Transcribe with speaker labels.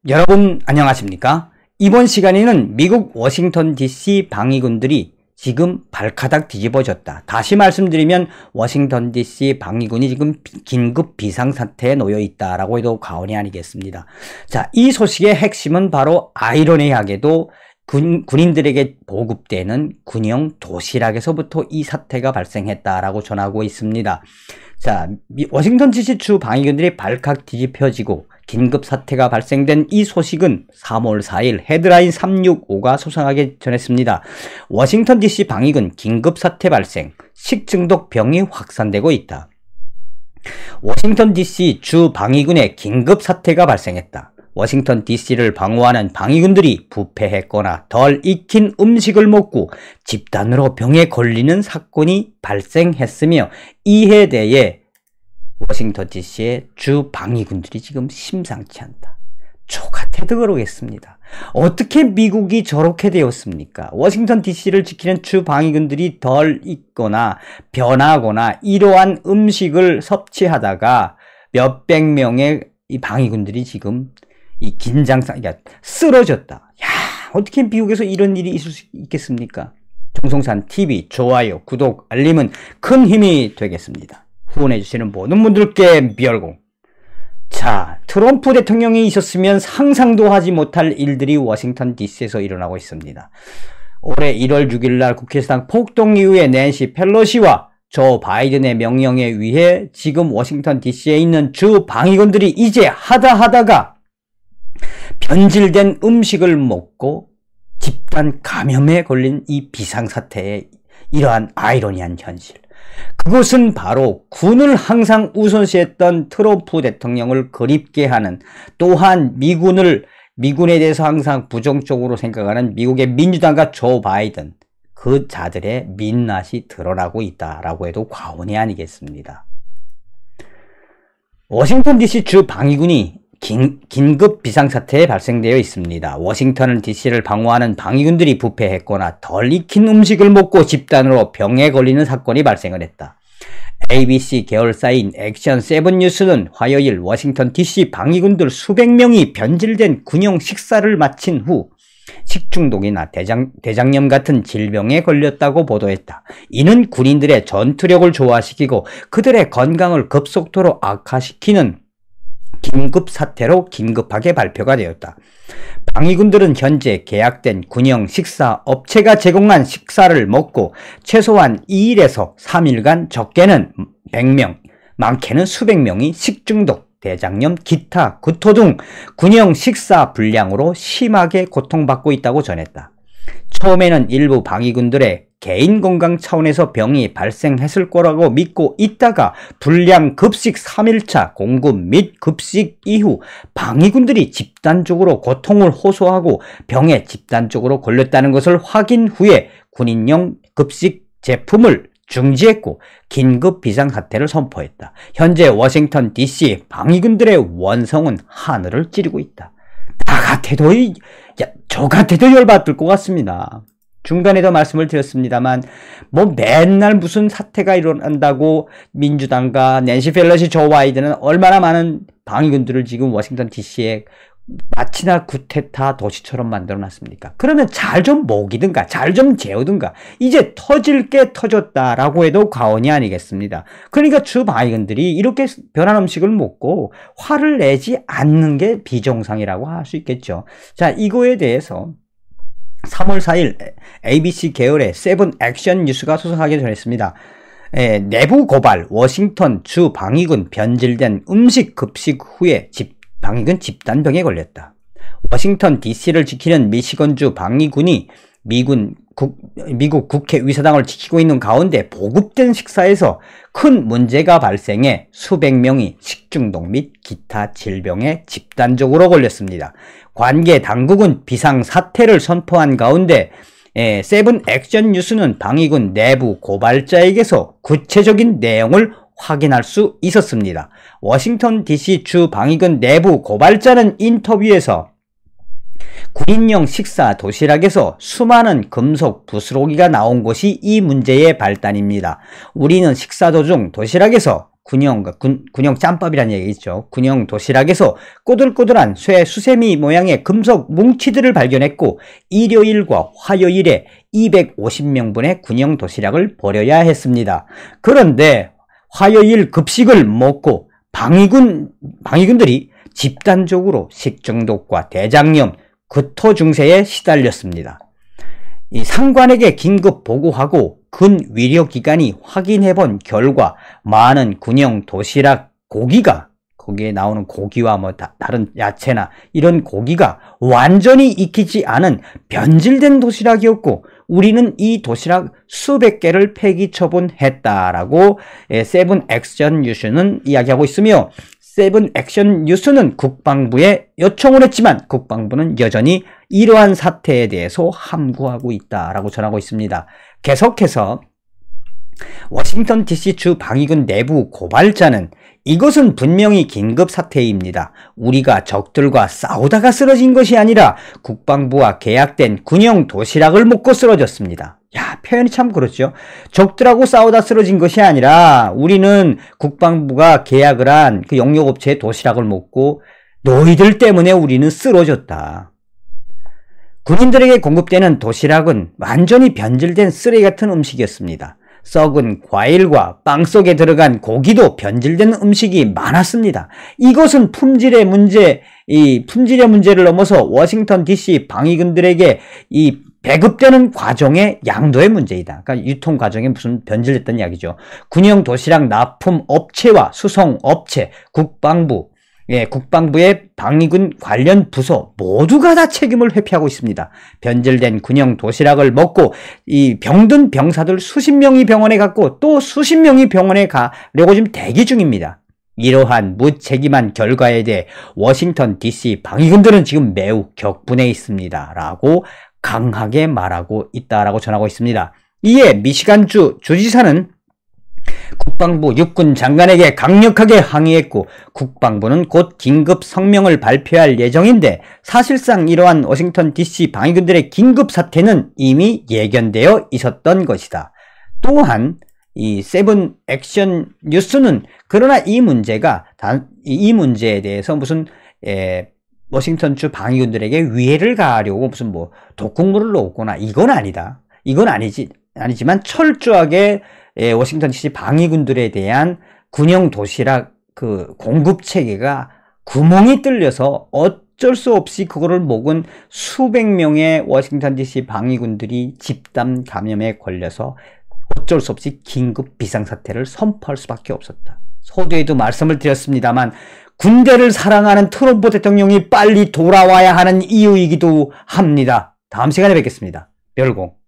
Speaker 1: 여러분 안녕하십니까? 이번 시간에는 미국 워싱턴 DC 방위군들이 지금 발가닥 뒤집어졌다. 다시 말씀드리면 워싱턴 DC 방위군이 지금 긴급 비상사태에 놓여 있다라고 해도 과언이 아니겠습니다. 자, 이 소식의 핵심은 바로 아이러니하게도 군인들에게 보급되는 군용 도시락에서부터 이 사태가 발생했다라고 전하고 있습니다. 자, 워싱턴 DC 주 방위군들이 발칵 뒤집혀지고 긴급 사태가 발생된 이 소식은 3월 4일 헤드라인 365가 소상하게 전했습니다. 워싱턴 DC 방위군 긴급 사태 발생, 식중독 병이 확산되고 있다. 워싱턴 DC 주 방위군의 긴급 사태가 발생했다. 워싱턴 DC를 방어하는 방위군들이 부패했거나 덜 익힌 음식을 먹고 집단으로 병에 걸리는 사건이 발생했으며 이에 대해 워싱턴 DC의 주 방위군들이 지금 심상치 않다. 족같아도 그러겠습니다. 어떻게 미국이 저렇게 되었습니까? 워싱턴 DC를 지키는 주 방위군들이 덜 익거나 변하거나 이러한 음식을 섭취하다가 몇백 명의 이 방위군들이 지금 이 긴장상, 그러니까 쓰러졌다. 야, 어떻게 미국에서 이런 일이 있을 수 있겠습니까? 정성산 TV, 좋아요, 구독, 알림은 큰 힘이 되겠습니다. 후원해주시는 모든 분들께 별공. 자, 트럼프 대통령이 있었으면 상상도 하지 못할 일들이 워싱턴 DC에서 일어나고 있습니다. 올해 1월 6일 날 국회의사당 폭동 이후에 낸시 펠로시와 조 바이든의 명령에 의해 지금 워싱턴 DC에 있는 주 방위군들이 이제 하다가 변질된 음식을 먹고 집단 감염에 걸린 이 비상사태의 이러한 아이러니한 현실. 그것은 바로 군을 항상 우선시했던 트럼프 대통령을 그립게 하는, 또한 미군에 대해서 항상 부정적으로 생각하는 미국의 민주당과 조 바이든, 그 자들의 민낯이 드러나고 있다라고 해도 과언이 아니겠습니다. 워싱턴 DC 주 방위군이 긴급 비상사태에 발생되어 있습니다. 워싱턴 DC를 방어하는 방위군들이 부패했거나 덜 익힌 음식을 먹고 집단으로 병에 걸리는 사건이 발생을 했다. ABC 계열사인 액션 7뉴스는 화요일 워싱턴 DC 방위군들 수백 명이 변질된 군용 식사를 마친 후 식중독이나 대장염 같은 질병에 걸렸다고 보도했다. 이는 군인들의 전투력을 저하시키고 그들의 건강을 급속도로 악화시키는 긴급 사태로 긴급하게 발표가 되었다. 방위군들은 현재 계약된 군용 식사 업체가 제공한 식사를 먹고 최소한 2일에서 3일간 적게는 100명, 많게는 수백 명이 식중독, 대장염, 기타, 구토 등 군용 식사 불량으로 심하게 고통받고 있다고 전했다. 처음에는 일부 방위군들의 개인 건강 차원에서 병이 발생했을 거라고 믿고 있다가 불량 급식 3일차 공급 및 급식 이후 방위군들이 집단적으로 고통을 호소하고 병에 집단적으로 걸렸다는 것을 확인 후에 군인용 급식 제품을 중지했고 긴급 비상사태를 선포했다. 현재 워싱턴 DC 방위군들의 원성은 하늘을 찌르고 있다. 저 같아도 열받을 것 같습니다. 중간에도 말씀을 드렸습니다만 맨날 무슨 사태가 일어난다고 민주당과 낸시 펠로시, 조 바이든은 얼마나 많은 방위군들을 지금 워싱턴 DC에 마치나 구테타 도시처럼 만들어 놨습니까? 그러면 잘 좀 먹이든가 잘 좀 재우든가. 이제 터질 게 터졌다라고 해도 과언이 아니겠습니다. 그러니까 주 방위군들이 이렇게 변한 음식을 먹고 화를 내지 않는 게 비정상이라고 할 수 있겠죠. 자, 이거에 대해서 3월 4일 ABC 계열의 세븐 액션 뉴스가 소상하게 전했습니다. 내부 고발, 워싱턴 주 방위군 변질된 음식 급식 후에 방위군 집단병에 걸렸다. 워싱턴 DC를 지키는 미시건주 방위군이 미국 국회의사당을 지키고 있는 가운데 보급된 식사에서 큰 문제가 발생해 수백 명이 식중독 및 기타 질병에 집단적으로 걸렸습니다. 관계 당국은 비상사태를 선포한 가운데 세븐 액션 뉴스는 방위군 내부 고발자에게서 구체적인 내용을 확인할 수 있었습니다. 워싱턴 DC 주 방위군 내부 고발자는 인터뷰에서 군인용 식사 도시락에서 수많은 금속 부스러기가 나온 것이 이 문제의 발단입니다. 우리는 식사 도중 도시락에서 군용 짬밥이라는 얘기 있죠. 군용 도시락에서 꼬들꼬들한 쇠 수세미 모양의 금속 뭉치들을 발견했고 일요일과 화요일에 250명분의 군용 도시락을 버려야 했습니다. 그런데 화요일 급식을 먹고 방위군들이 집단적으로 식중독과 대장염, 구토 증세에 시달렸습니다. 이 상관에게 긴급 보고하고 근위료기관이 확인해본 결과 많은 군용 도시락 고기가, 거기에 나오는 고기와 뭐 다른 야채나 이런 고기가 완전히 익히지 않은 변질된 도시락이었고 우리는 이 도시락 수백 개를 폐기 처분했다라고 세븐 액션 뉴스는 이야기하고 있으며, 세븐 액션 뉴스는 국방부에 요청을 했지만 국방부는 여전히 이러한 사태에 대해서 함구하고 있다라고 전하고 있습니다. 계속해서 워싱턴 DC 주 방위군 내부 고발자는 이것은 분명히 긴급 사태입니다. 우리가 적들과 싸우다가 쓰러진 것이 아니라 국방부와 계약된 군용 도시락을 먹고 쓰러졌습니다. 야, 표현이 참 그렇죠. 적들하고 싸우다 쓰러진 것이 아니라 우리는 국방부가 계약을 한 그 용역업체의 도시락을 먹고 너희들 때문에 우리는 쓰러졌다. 군인들에게 공급되는 도시락은 완전히 변질된 쓰레기 같은 음식이었습니다. 썩은 과일과 빵 속에 들어간 고기도 변질된 음식이 많았습니다. 이것은 품질의 문제를 넘어서 워싱턴 DC 방위군들에게 이 배급되는 과정의 양도의 문제이다. 그러니까 유통 과정에 무슨 변질됐다는 이야기죠. 군용 도시락 납품 업체와 수송 업체, 국방부의 방위군 관련 부서 모두가 다 책임을 회피하고 있습니다. 변질된 군용 도시락을 먹고 이 병든 병사들 수십 명이 병원에 갔고 또 수십 명이 병원에 가려고 지금 대기 중입니다. 이러한 무책임한 결과에 대해 워싱턴 DC 방위군들은 지금 매우 격분해 있습니다. 라고 강하게 말하고 있다라고 전하고 있습니다. 이에 미시간주 주지사는 국방부 육군 장관에게 강력하게 항의했고 국방부는 곧 긴급 성명을 발표할 예정인데 사실상 이러한 워싱턴 DC 방위군들의 긴급 사태는 이미 예견되어 있었던 것이다. 또한 이 세븐 액션 뉴스는 그러나 이 문제에 대해서 무슨 워싱턴주 방위군들에게 위해를 가하려고 무슨 뭐 독극물을 넣었거나 이건 아니다. 이건 아니지만 철저하게 워싱턴 DC 방위군들에 대한 군용 도시락 그 공급 체계가 구멍이 뚫려서 어쩔 수 없이 그거를 먹은 수백 명의 워싱턴 DC 방위군들이 집단 감염에 걸려서 어쩔 수 없이 긴급 비상사태를 선포할 수밖에 없었다. 서두에도 말씀을 드렸습니다만 군대를 사랑하는 트럼프 대통령이 빨리 돌아와야 하는 이유이기도 합니다. 다음 시간에 뵙겠습니다. 별공.